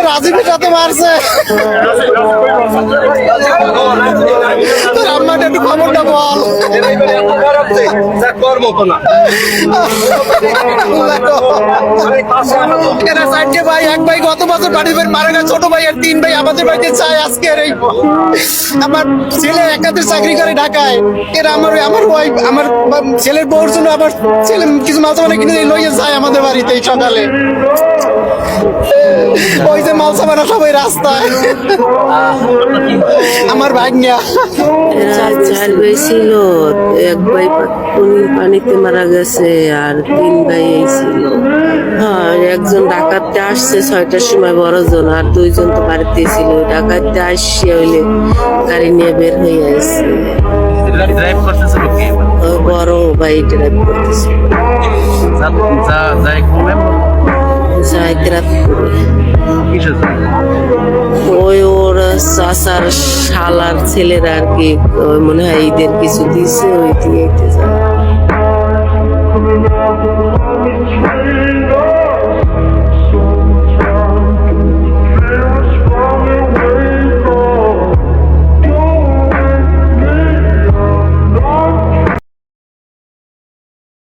রাজীবের সাথে মারছে। তোর আম্মাটা একটু খবরটা বল। এরা চারটে ভাই, এক ভাই গত বছর বাড়ির ভাই মারা গেছে, ছোট ভাই আর তিন ভাই আমাদের বাড়িতে চায় আজকে। আমার ছেলে একাদের চাকরি করে ঢাকায়, এরা আমার ওয়াইফ আমার ছেলের বউর জন্য আমার ছেলে কিছু মাল সামানা কিনে লইয়ে যায় আমাদের বাড়িতে সকালে। ওই যে মাল সামানা সবাই রাস্তায়। আমার ভাগ্যা চার ভাই ছিল, এক ভাই পানিতে মারা গেছে আর তিন ভাই এই ছিল। হ্যাঁ, একজন ডাকাতে আসছে 6টার সময়, বড়জন, আর দুইজন তো বাড়িতে ছিল। ডাকাতে আসছে হইলে গাড়ি নিয়ে বের হয়ে আসছে। ড্রাইভ করতেছিল কে? ওই বড় ভাই ড্রাইভ করতেছে। ওই ওর চাচার শালার ছেলেরা আর কি, মনে হয় ঈদের কিছু দিছে, ওই দিয়ে যায়।